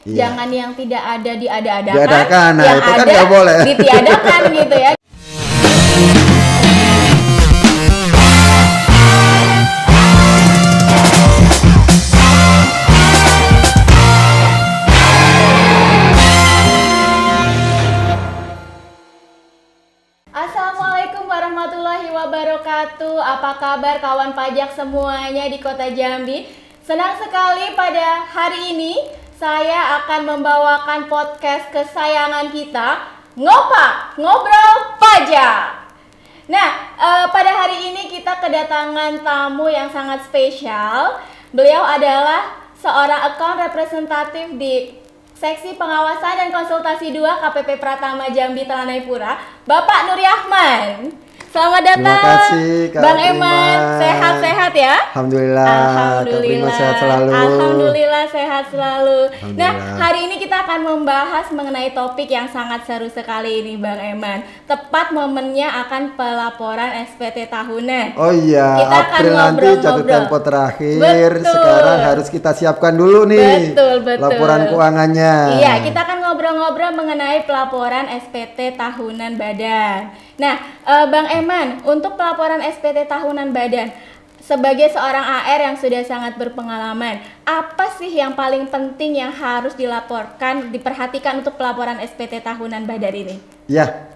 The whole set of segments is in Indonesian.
Jangan yang tidak ada diada-adakan, Diadakan, nah yang itu kan ada nggak boleh. ditiadakan gitu ya. Assalamualaikum warahmatullahi wabarakatuh. Apa kabar kawan pajak semuanya di Kota Jambi? Senang sekali pada hari ini saya akan membawakan podcast kesayangan kita, Ngobrol Pajak. Nah, pada hari ini kita kedatangan tamu yang sangat spesial. Beliau adalah seorang account representatif di Seksi Pengawasan dan Konsultasi 2 KPP Pratama Jambi Telanai-Pura, Bapak Nuri Ahman. Selamat datang. Terima kasih Kak Bang Prima. Eman, sehat-sehat ya? Alhamdulillah. Kak Prima sehat selalu. Alhamdulillah sehat selalu. Nah, Alhamdulillah. hari ini kita akan membahas mengenai topik yang sangat seru sekali ini Bang Eman. Tepat momennya akan pelaporan SPT tahunan. Oh iya, Kita akan April nanti jatuh ngobrol-ngobrol. tempo terakhir. Betul. Sekarang harus kita siapkan dulu nih. Betul. Laporan keuangannya. Iya, kita akan ngobrol-ngobrol mengenai pelaporan SPT tahunan badan. Nah, Bang Eman, untuk pelaporan SPT tahunan badan, sebagai seorang AR yang sudah sangat berpengalaman, apa sih yang paling penting yang harus dilaporkan, diperhatikan untuk pelaporan SPT tahunan badan ini? Ya,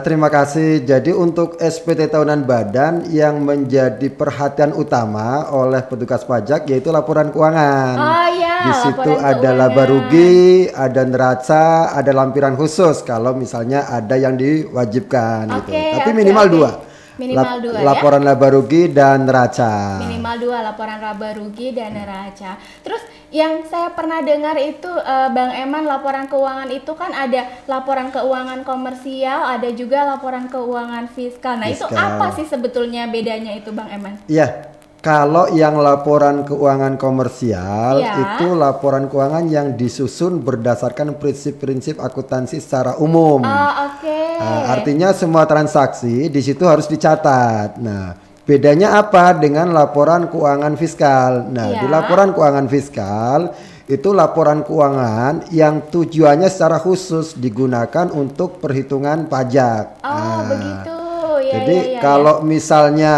terima kasih. Jadi untuk SPT tahunan badan yang menjadi perhatian utama oleh petugas pajak yaitu laporan keuangan. Oh ya, Di situ laporan ada keuangan. laba rugi, ada neraca, ada lampiran khusus kalau misalnya ada yang diwajibkan gitu. Tapi minimal dua. Minimal dua ya? Laporan laba rugi dan neraca. Minimal 2 laporan laba rugi dan neraca. Terus yang saya pernah dengar itu Bang Eman, laporan keuangan itu kan ada laporan keuangan komersial, ada juga laporan keuangan fiskal. Nah, itu Fiskal. apa sih sebetulnya bedanya itu Bang Eman? Iya, kalau yang laporan keuangan komersial Ya. itu laporan keuangan yang disusun berdasarkan prinsip-prinsip akuntansi secara umum. Oh, oke. Artinya semua transaksi di situ harus dicatat. Nah, bedanya apa dengan laporan keuangan fiskal? Nah, Ya. di laporan keuangan fiskal itu laporan keuangan yang tujuannya secara khusus digunakan untuk perhitungan pajak. Oh, begitu. Ya, Jadi ya, ya, kalau misalnya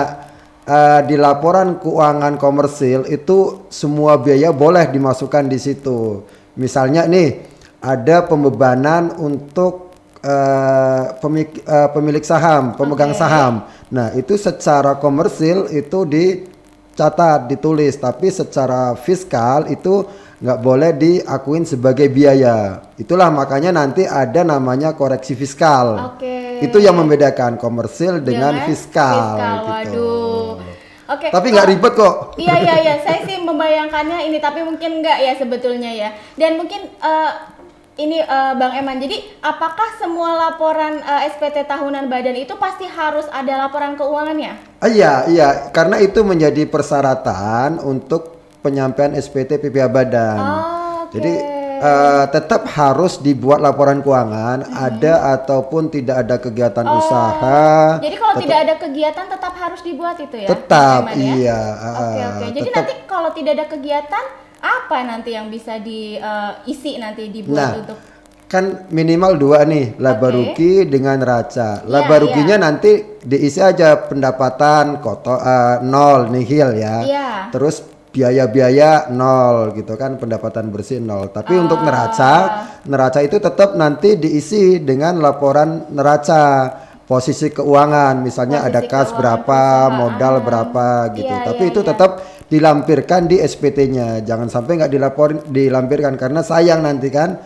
di laporan keuangan komersil itu semua biaya boleh dimasukkan di situ. Misalnya nih ada pembebanan untuk pemilik saham, pemegang Oke. saham. Nah, itu secara komersil itu dicatat, ditulis, tapi secara fiskal itu nggak boleh diakuin sebagai biaya. Itulah makanya nanti ada namanya koreksi fiskal. Oke. Itu yang membedakan komersil dengan fiskal. Gitu. Waduh. Oke. Tapi nggak ribet kok. Iya. Saya sih membayangkannya ini, tapi mungkin enggak ya sebetulnya ya. Dan mungkin ini Bang Eman, jadi apakah semua laporan SPT tahunan badan itu pasti harus ada laporan keuangannya? Iya, karena itu menjadi persyaratan untuk penyampaian SPT PPh badan. Oh, oke. Jadi tetap harus dibuat laporan keuangan, ada ataupun tidak ada kegiatan usaha. Jadi kalau tidak ada kegiatan tetap harus dibuat itu ya? Tetap, Bang Eman, ya? iya. Oke. Jadi tetap. nanti kalau tidak ada kegiatan, apa nanti yang bisa diisi nanti dibuat untuk? Kan minimal dua nih, laba Oke. rugi dengan neraca. Laba Iya, ruginya nanti diisi aja pendapatan nol, nihil ya. Iya. Terus biaya-biaya nol gitu kan, pendapatan bersih nol. Tapi untuk neraca itu tetap nanti diisi dengan laporan neraca. Posisi keuangan, misalnya Posisi ada kas keuangan berapa, perusahaan. modal berapa gitu. Iya, Tapi iya, itu iya. tetap dilampirkan di SPT-nya. Jangan sampai nggak dilampirkan karena sayang nanti kan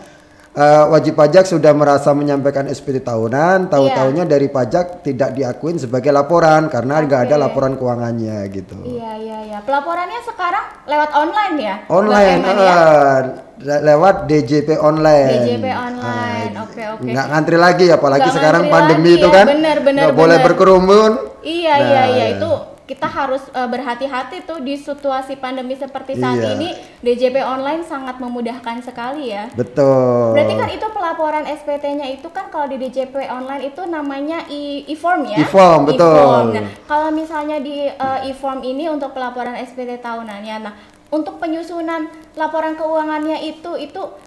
wajib pajak sudah merasa menyampaikan SPT tahunan, tahu-tahunya dari pajak tidak diakuin sebagai laporan karena nggak ada laporan keuangannya gitu. Iya. Pelaporannya sekarang lewat online ya? Online, Bang Eman, ya? lewat DJP online. DJP online, oke. Nggak ngantri lagi, apalagi Nggak sekarang ngantri pandemi lagi itu ya, kan, benar, nggak boleh berkerumun. Iya, Nah, itu kita harus berhati-hati tuh di situasi pandemi seperti saat Iya. ini. DJP online sangat memudahkan sekali ya. Betul. Berarti kan itu pelaporan SPT-nya itu kan kalau di DJP online itu namanya e-form ya? E-form, betul. Nah, kalau misalnya di e-form ini untuk pelaporan SPT tahunannya, nah untuk penyusunan laporan keuangannya itu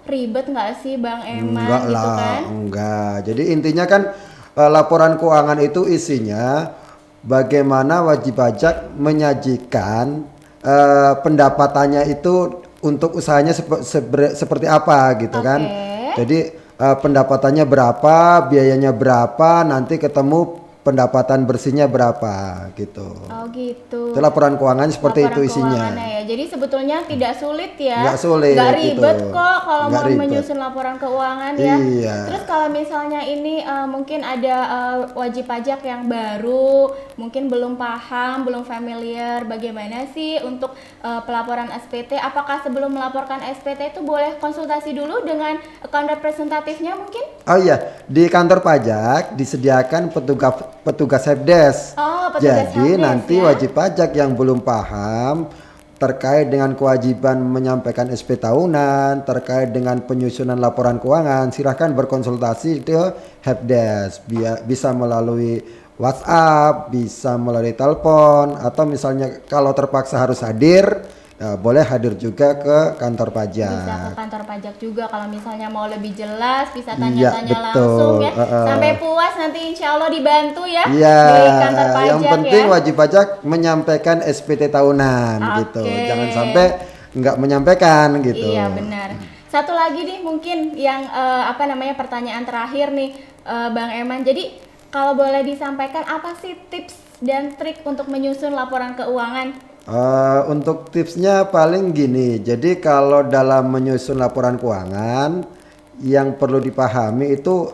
ribet nggak sih Bang Eman? Enggak gitu lah, kan? enggak. Jadi intinya kan laporan keuangan itu isinya bagaimana wajib pajak menyajikan pendapatannya itu untuk usahanya seperti apa gitu kan. Jadi pendapatannya berapa, biayanya berapa, nanti ketemu pendapatan bersihnya berapa gitu. Oh gitu. Itu laporan keuangan seperti Laporan itu isinya. keuangannya ya. Jadi sebetulnya tidak sulit ya. Nggak sulit, Nggak ribet gitu. kok kalau Nggak mau ribet. menyusun laporan keuangan ya. Iya. Terus kalau misalnya ini mungkin ada wajib pajak yang baru, mungkin belum paham, belum familiar bagaimana sih untuk pelaporan SPT. Apakah sebelum melaporkan SPT itu boleh konsultasi dulu dengan account representatifnya mungkin? Oh iya, di kantor pajak disediakan petugas helpdesk. Oh, petugas Jadi helpdesk, nanti ya. wajib pajak yang belum paham terkait dengan kewajiban menyampaikan SP tahunan, terkait dengan penyusunan laporan keuangan, silahkan berkonsultasi ke helpdesk. Bisa melalui WhatsApp, bisa melalui telepon, atau misalnya kalau terpaksa harus hadir, boleh hadir juga ke kantor pajak. Bisa ke kantor pajak juga kalau misalnya mau lebih jelas, bisa Iya, tanya-tanya betul. langsung ya. Sampai puas nanti insya Allah dibantu ya Iya, di kantor pajak yang penting ya. wajib pajak menyampaikan SPT tahunan gitu. Oke. Jangan sampai nggak menyampaikan gitu. Iya benar. Satu lagi nih mungkin yang pertanyaan terakhir nih Bang Eman. Jadi kalau boleh disampaikan apa sih tips dan trik untuk menyusun laporan keuangan? Untuk tipsnya paling gini, jadi kalau dalam menyusun laporan keuangan yang perlu dipahami itu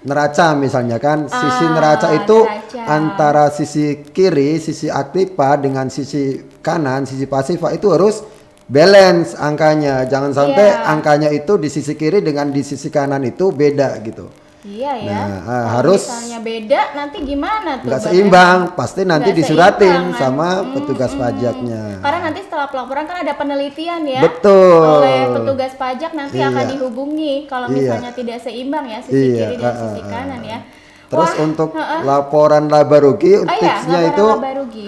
neraca misalnya kan, sisi neraca itu neraca. antara sisi kiri, sisi aktiva dengan sisi kanan, sisi pasifa itu harus balance angkanya, jangan sampai Iya. angkanya itu di sisi kiri dengan di sisi kanan itu beda gitu. Iya ya. Nah, Kalau harus misalnya beda nanti gimana tuh? Nggak Bang seimbang, Eman? pasti nanti Nggak disuratin seimbang, sama kan? petugas pajaknya. Karena nanti setelah pelaporan kan ada penelitian ya. Betul. Oleh petugas pajak nanti Iya. akan dihubungi kalau Iya. misalnya tidak seimbang ya sisi Iya, kiri dan sisi kanan ya. Terus Wah, untuk laporan laba rugi, iya, tipsnya laporan itu laba rugi.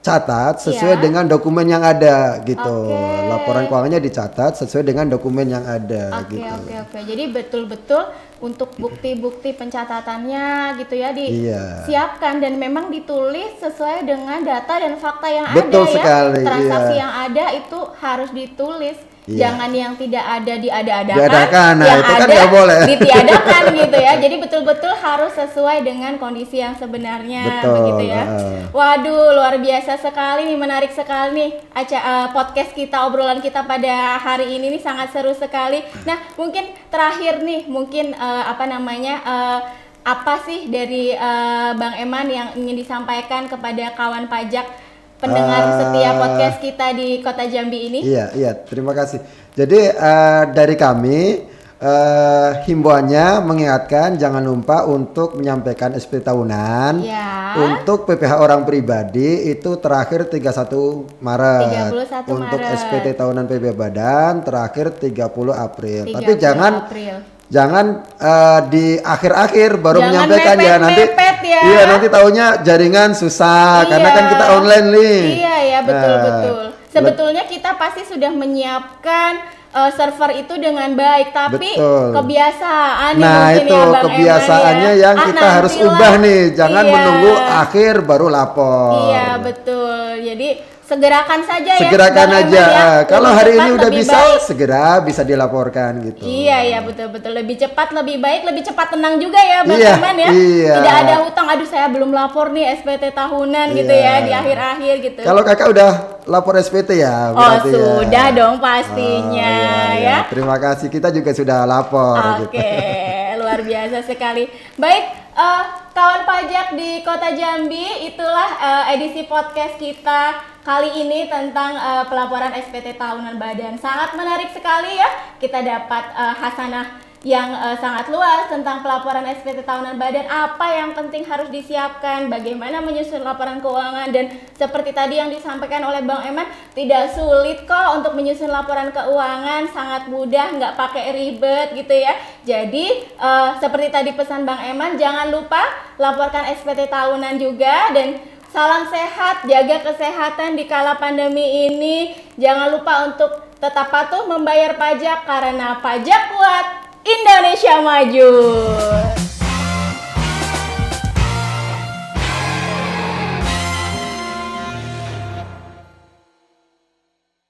dicatat sesuai Iya. dengan dokumen yang ada gitu. Oke. Laporan keuangannya dicatat sesuai dengan dokumen yang ada Oke, gitu. oke. Jadi betul-betul untuk bukti-bukti pencatatannya gitu ya Iya. disiapkan dan memang ditulis sesuai dengan data dan fakta yang Betul ada sekali, ya. Transaksi iya. yang ada itu harus ditulis. Iya. Jangan yang tidak ada diada-adakan. Diadakan, nah yang itu kan ada nggak boleh. ditiadakan gitu ya. Jadi betul-betul harus sesuai dengan kondisi yang sebenarnya Betul, begitu ya. Waduh, luar biasa sekali nih, menarik sekali nih podcast kita, obrolan kita pada hari ini nih sangat seru sekali. Nah, mungkin terakhir nih, mungkin apa sih dari Bang Eman yang ingin disampaikan kepada kawan pajak pendengar setia podcast kita di Kota Jambi ini? Iya, terima kasih. Jadi dari kami himbauannya mengingatkan jangan lupa untuk menyampaikan SP tahunan. Ya. Untuk PPh orang pribadi itu terakhir 31 Maret. 31 Untuk Maret. SPT tahunan PB Badan terakhir 30 April. 30 Tapi April. jangan di akhir-akhir baru Jangan menyampaikan ya nanti. mepet-mepet ya. Iya, nanti tahunya jaringan susah karena Iya. kan kita online nih. Iya ya, betul. Nah, Sebetulnya kita pasti sudah menyiapkan server itu dengan baik, tapi Betul. kebiasaan nih Nah mungkin itu ya Bang kebiasaannya Eman ya. yang kita harus nantilah. ubah nih, jangan Iya. menunggu akhir baru lapor. Iya betul. Jadi segerakan saja ya. Segerakan Bang aja. Eman ya. Kalau Lebih hari cepat, ini udah lebih bisa, baik. segera bisa dilaporkan gitu. Iya betul. Lebih cepat, lebih baik, lebih cepat tenang juga ya Bang Iya, Eman ya. iya. Tidak ada hutang, aduh saya belum lapor nih SPT tahunan gitu Iya. ya di akhir-akhir gitu. Kalau kakak udah lapor SPT ya berarti ya. Sudah dong pastinya Oh, iya. ya. Terima kasih, kita juga sudah lapor Oke, gitu. luar biasa sekali. Baik, kawan pajak di Kota Jambi, itulah edisi podcast kita kali ini tentang pelaporan SPT tahunan badan. Sangat menarik sekali ya. Kita dapat hasanah yang sangat luas tentang pelaporan SPT tahunan badan, apa yang penting harus disiapkan, bagaimana menyusun laporan keuangan, dan seperti tadi yang disampaikan oleh Bang Eman, tidak sulit kok untuk menyusun laporan keuangan, sangat mudah, nggak pakai ribet gitu ya. Jadi seperti tadi pesan Bang Eman, jangan lupa laporkan SPT tahunan juga, dan Salam sehat, jaga kesehatan di kala pandemi ini. Jangan lupa untuk tetap patuh membayar pajak karena pajak kuat, Indonesia maju.